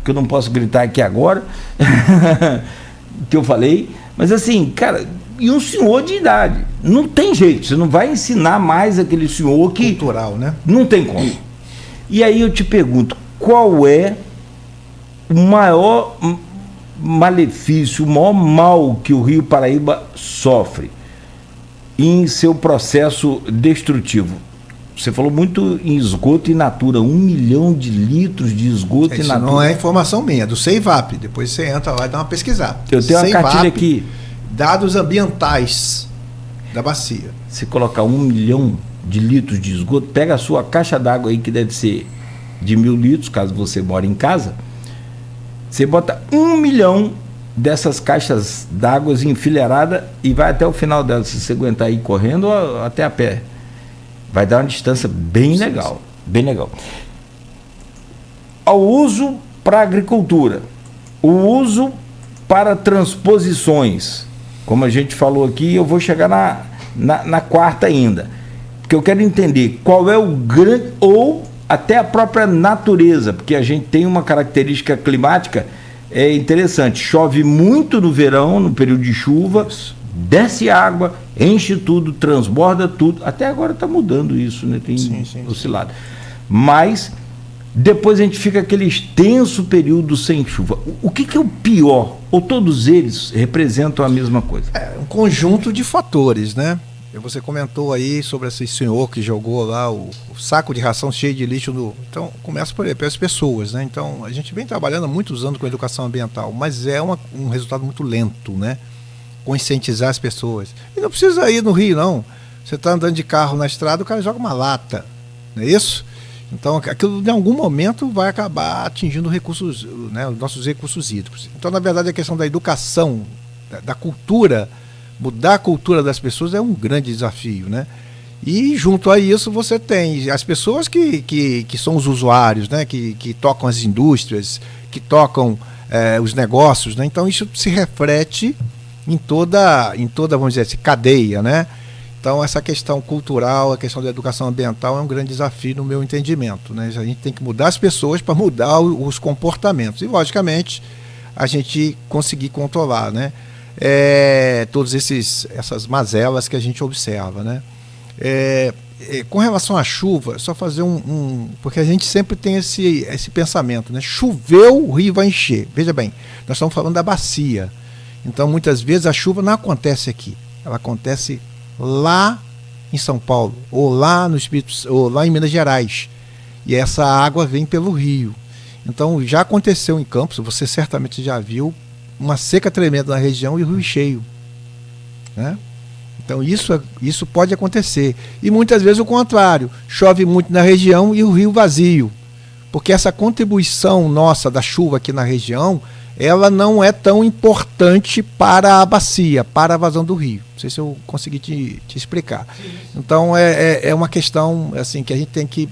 que eu não posso gritar aqui agora, que eu falei, mas assim, cara, e um senhor de idade. Não tem jeito, você não vai ensinar mais aquele senhor que... Cultural, né? Não tem como. E aí eu te pergunto, qual é o maior malefício, o maior mal que o Rio Paraíba sofre em seu processo destrutivo? Você falou muito em esgoto in natura, 1 milhão de litros de esgoto in natura. Isso não é informação minha, é do CEIVAP. Depois você entra lá e dá uma pesquisada. Eu tenho uma cartilha aqui. Dados ambientais da bacia. Se colocar 1 milhão de litros de esgoto, pega a sua caixa d'água aí, que deve ser de 1.000 litros, caso você mora em casa. Você bota 1 milhão dessas caixas d'água enfileirada e vai até o final dela, se você aguentar ir correndo ou até a pé. Vai dar uma distância bem legal, bem legal. O uso para agricultura, o uso para transposições, como a gente falou aqui, eu vou chegar na quarta ainda, porque eu quero entender qual é o grande, ou até a própria natureza, porque a gente tem uma característica climática interessante, chove muito no verão, no período de chuva, desce água, enche tudo, transborda tudo. Até agora está mudando isso, né? Tem oscilado. Mas depois a gente fica aquele extenso período sem chuva. O que é o pior? Ou todos eles representam a mesma coisa? É um conjunto de fatores, né? Você comentou aí sobre esse senhor que jogou lá o saco de ração cheio de lixo no... Então, começa por aí, pelas pessoas, né? Então, a gente vem trabalhando há muitos anos com educação ambiental, mas é um resultado muito lento, né? Conscientizar as pessoas. E não precisa ir no Rio, não. Você está andando de carro na estrada, o cara joga uma lata, não é isso? Então, aquilo em algum momento vai acabar atingindo recursos, né, os nossos recursos hídricos. Então, na verdade, a questão da educação, da cultura, mudar a cultura das pessoas é um grande desafio, né? E junto a isso você tem as pessoas que são os usuários, né, que tocam as indústrias, que tocam os negócios, né? Então, isso se reflete em toda, vamos dizer assim, cadeia, né? Então, essa questão cultural, a questão da educação ambiental é um grande desafio no meu entendimento, né? A gente tem que mudar as pessoas para mudar os comportamentos e, logicamente, a gente conseguir controlar, né? Todas essas mazelas que a gente observa, né? com relação à chuva, só fazer porque a gente sempre tem esse pensamento, né? Choveu, o rio vai encher. Veja bem, nós estamos falando da bacia. Então, muitas vezes, a chuva não acontece aqui. Ela acontece lá em São Paulo, ou lá no Espírito, ou lá em Minas Gerais. E essa água vem pelo rio. Então, já aconteceu em Campos, você certamente já viu, uma seca tremenda na região e o rio cheio, né? Então isso pode acontecer. E muitas vezes o contrário, chove muito na região e o rio vazio. Porque essa contribuição nossa da chuva aqui na região, ela não é tão importante para a bacia, para a vazão do rio. Não sei se eu consegui te explicar. Então é uma questão assim, que a gente tem que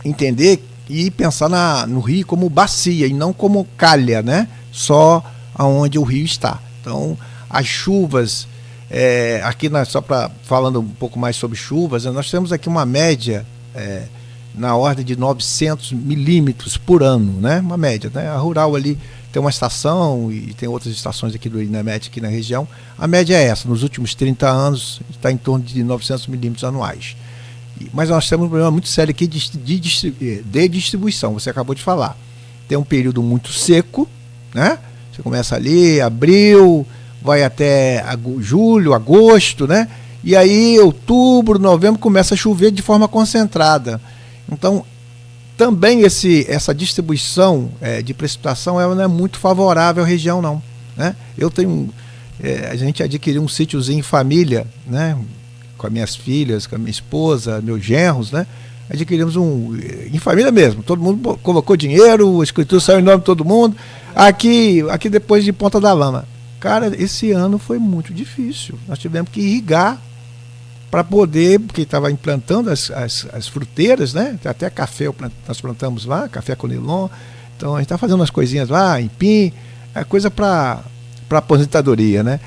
entender e pensar no rio como bacia e não como calha, né? Só aonde o rio está. Então as chuvas... aqui só para falando um pouco mais sobre chuvas, nós temos aqui uma média na ordem de 900 milímetros por ano, né? Uma média, né? A rural ali tem uma estação e tem outras estações aqui do INEMET aqui na região. A média é essa, nos últimos 30 anos está em torno de 900 milímetros anuais. Mas nós temos um problema muito sério aqui de distribuição, você acabou de falar. Tem um período muito seco, né? Você começa ali, abril, vai até julho, agosto, né? E aí, outubro, novembro, começa a chover de forma concentrada. Então, também essa distribuição de precipitação, ela não é muito favorável à região, não, né? Eu tenho... a gente adquiriu um sítiozinho em família, né? Com as minhas filhas, com a minha esposa, meus genros, né? Adquirimos em família mesmo. Todo mundo colocou dinheiro, a escritura saiu em nome de todo mundo. Aqui depois de Ponta da Lama. Cara, esse ano foi muito difícil. Nós tivemos que irrigar para poder, porque estava implantando as fruteiras, né? Até café nós plantamos lá, café conilon. Então a gente está fazendo umas coisinhas lá, empim, coisa para aposentadoria, né?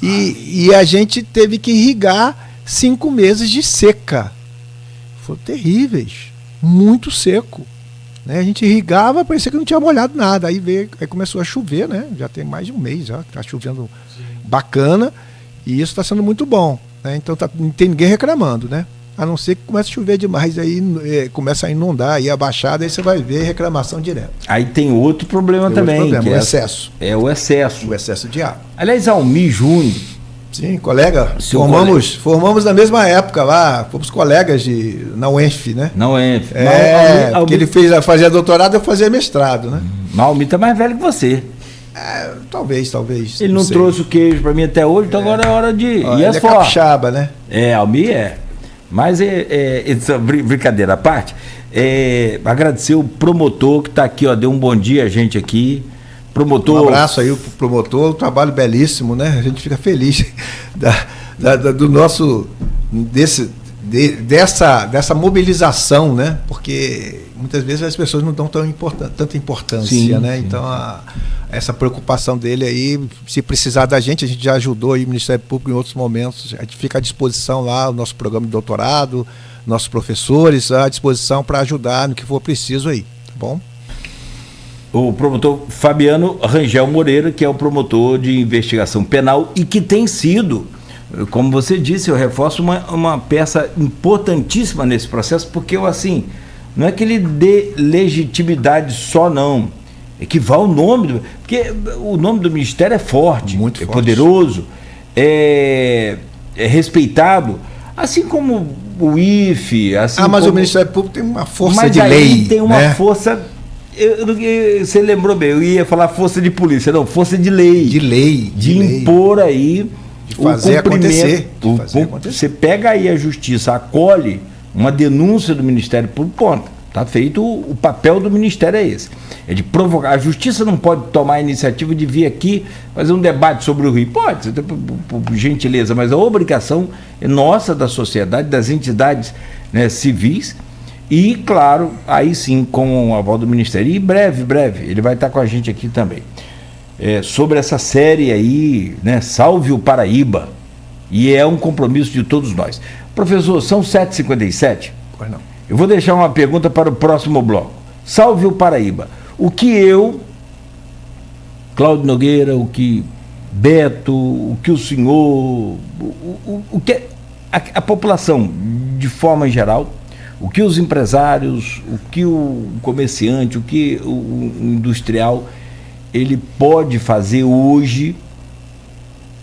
E a gente teve que irrigar 5 meses de seca. Foram terríveis, muito seco. Né? A gente irrigava, parecia que não tinha molhado nada. Aí começou a chover, né? Já tem mais de um mês, já está chovendo bacana, e isso está sendo muito bom. Né? Então não tem ninguém reclamando, né? A não ser que comece a chover demais, aí começa a inundar, aí a baixada, aí você vai ver reclamação direto. Aí tem outro problema também. Outro problema, que o excesso. É o excesso. O excesso de água. Aliás, Almir Júnior. Sim, colega. Formamos na mesma época lá, fomos colegas na UENF, né? Na UENF. Porque ele fazia doutorado, eu fazia mestrado, né? Mas o Almir tá mais velho que você. Talvez. Ele não trouxe o queijo para mim até hoje, então agora é hora de ir. Ele é capixaba, né? Almir é. Mas brincadeira à parte, agradecer o promotor que está aqui, ó, deu um bom dia a gente aqui. Promotor. Um abraço aí pro promotor, um trabalho belíssimo, né? A gente fica feliz do nosso dessa mobilização, né? Porque muitas vezes as pessoas não dão tanta importância, sim, né? Sim. Então essa preocupação dele aí, se precisar da gente, a gente já ajudou aí o Ministério Público em outros momentos, a gente fica à disposição lá, o nosso programa de doutorado, nossos professores à disposição para ajudar no que for preciso aí, tá bom? O promotor Fabiano Rangel Moreira, que é o promotor de investigação penal e que tem sido, como você disse, eu reforço, uma peça importantíssima nesse processo, porque não é que ele dê legitimidade só, não, é que vá o nome, porque o nome do Ministério é forte, muito forte, poderoso, é respeitado, assim como o IFE, mas o Ministério Público tem uma força de lei, tem uma força. Você lembrou bem, eu ia falar força de polícia, não, força de lei. De impor aí de fazer acontecer. Você pega aí a justiça, acolhe uma denúncia do Ministério Público, ponto. Está feito, o papel do Ministério é esse. É de provocar. A justiça não pode tomar a iniciativa de vir aqui fazer um debate sobre o Rio. Pode, por gentileza, mas a obrigação é nossa, da sociedade, das entidades, né, civis. E, claro, aí sim, com o aval do Ministério. E breve, ele vai estar com a gente aqui também. Sobre essa série aí, né, Salve o Paraíba. E é um compromisso de todos nós. Professor, são 7h57? Pois não. Eu vou deixar uma pergunta para o próximo bloco. Salve o Paraíba. O que eu, Cláudio Nogueira, o que Beto, o que o senhor, o que a população de forma geral, o que os empresários, o que o comerciante, o que o industrial, ele pode fazer hoje,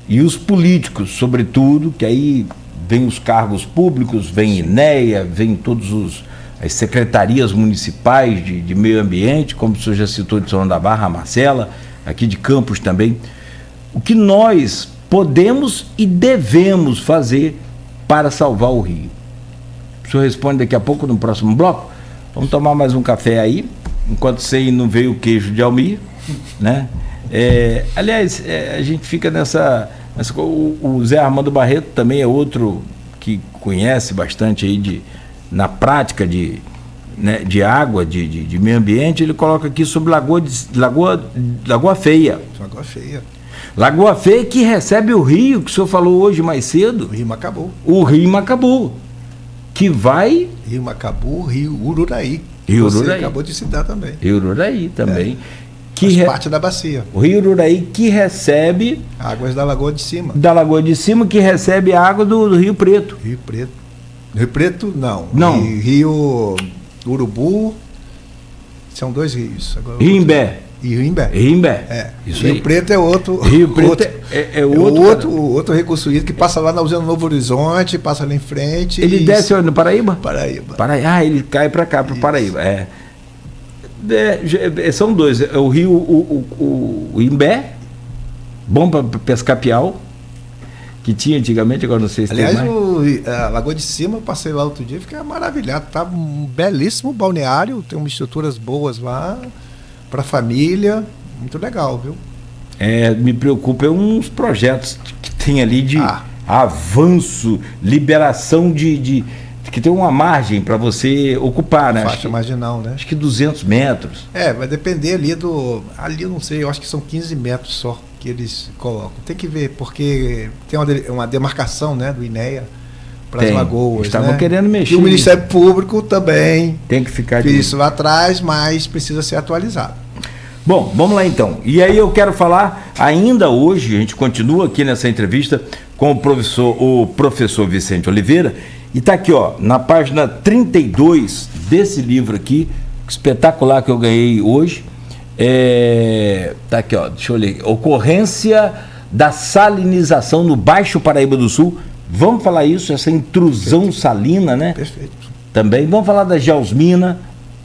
e os políticos, sobretudo, que aí vem os cargos públicos, vem INEA, vem as secretarias municipais de meio ambiente, como o senhor já citou de São João da Barra, a Marcela, aqui de Campos também, o que nós podemos e devemos fazer para salvar o rio. O senhor responde daqui a pouco no próximo bloco. Vamos tomar mais um café aí, enquanto você não veio o queijo de Almir, né? Aliás, a gente fica nessa o Zé Armando Barreto também é outro que conhece bastante aí na prática de água, de meio ambiente. Ele coloca aqui sobre Lagoa Feia. Lagoa Feia. Lagoa Feia que recebe o rio, que o senhor falou hoje mais cedo. O Rio Macabu. O Rio Macabu. Que vai... Rio Macabu, Rio Ururaí. Rio Você Ururaí. acabou de citar também. Rio Ururaí também. Faz parte da bacia. O Rio Ururaí que recebe... Águas da Lagoa de Cima. Da Lagoa de Cima, que recebe água do Rio Preto. Rio Preto. Rio Preto, não. Não. Rio Urubu. São 2 rios. Agora, Rio Imbé. E Rio Imbé. Rio Imbé. Isso Rio aí. Preto é outro. Rio Preto outro recurso hídrico que passa lá na usina Novo Horizonte, passa ali em frente. Ele desce onde? No Paraíba? Paraíba. Ele cai para cá, para o Paraíba. São 2. É o rio o Imbé, bom para pescar piau, que tinha antigamente, agora não sei se aliás, tem mais. A Lagoa de Cima, eu passei lá outro dia, fiquei maravilhado. Tá um belíssimo balneário, tem umas estruturas boas lá, para a família, muito legal, viu? Me preocupa uns projetos que tem ali de avanço, liberação que tem uma margem para você ocupar, né? Faixa marginal, né? Acho que 200 metros. Vai depender ali eu não sei, eu acho que são 15 metros só que eles colocam. Tem que ver, porque tem uma demarcação, né, do INEA para as lagoas. Estavam querendo mexer. E o Ministério Público também tem que ficar fez isso lá atrás, mas precisa ser atualizado. Bom, vamos lá então. E aí eu quero falar, ainda hoje, a gente continua aqui nessa entrevista com o professor Vicente Oliveira, e está aqui, na página 32 desse livro aqui, espetacular, que eu ganhei hoje. Está aqui, deixa eu ler. Ocorrência da salinização no Baixo Paraíba do Sul. Vamos falar isso, essa intrusão salina, né? Perfeito. Também. Vamos falar da geosmina,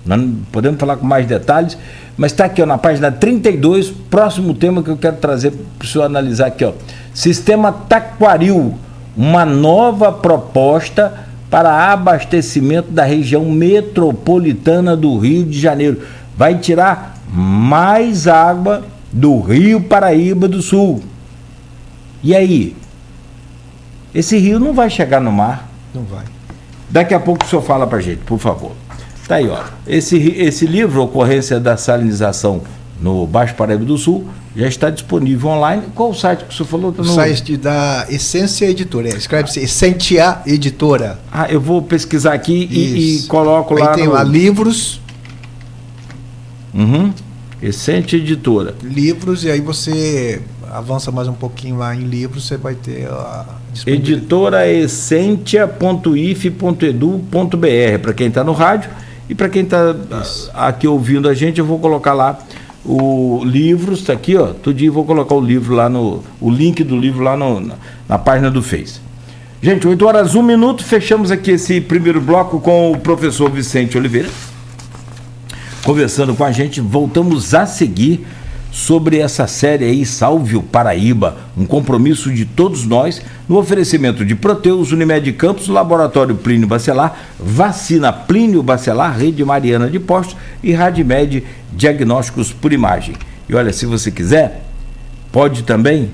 nós não podemos falar com mais detalhes, mas está aqui, na página 32, próximo tema que eu quero trazer para o senhor analisar aqui, Sistema Taquaril, uma nova proposta para abastecimento da região metropolitana do Rio de Janeiro. Vai tirar mais água do Rio Paraíba do Sul. E aí? Esse rio não vai chegar no mar? Não vai. Daqui a pouco o senhor fala para a gente, por favor. Tá aí, esse livro, Ocorrência da Salinização no Baixo Paraíba do Sul, já está disponível online. Qual o site que o senhor falou? O site da Essência Editora. Escreve-se Essentia Editora. Eu vou pesquisar aqui e coloco lá. Aí tem lá livros. Essência Editora. Livros, e aí você avança mais um pouquinho lá em livros, você vai ter a editora essentia.if.edu.br, para quem está no rádio, e para quem está aqui ouvindo a gente, eu vou colocar lá o livro, está aqui, todo dia eu vou colocar o livro lá o link do livro lá na página do Face. Gente, 8h01, fechamos aqui esse primeiro bloco com o professor Vicente Oliveira, conversando com a gente. Voltamos a seguir sobre essa série aí, Salve o Paraíba, um compromisso de todos nós, no oferecimento de Proteus, Unimed Campos, Laboratório Plínio Bacelar, Vacina Plínio Bacelar, Rede Mariana de Postos e Radimed Diagnósticos por Imagem. E olha, se você quiser, pode também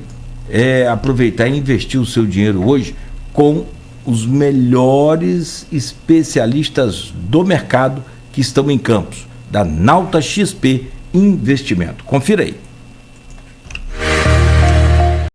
aproveitar e investir o seu dinheiro hoje com os melhores especialistas do mercado que estão em Campos, da Nauta XP Investimento. Confira aí.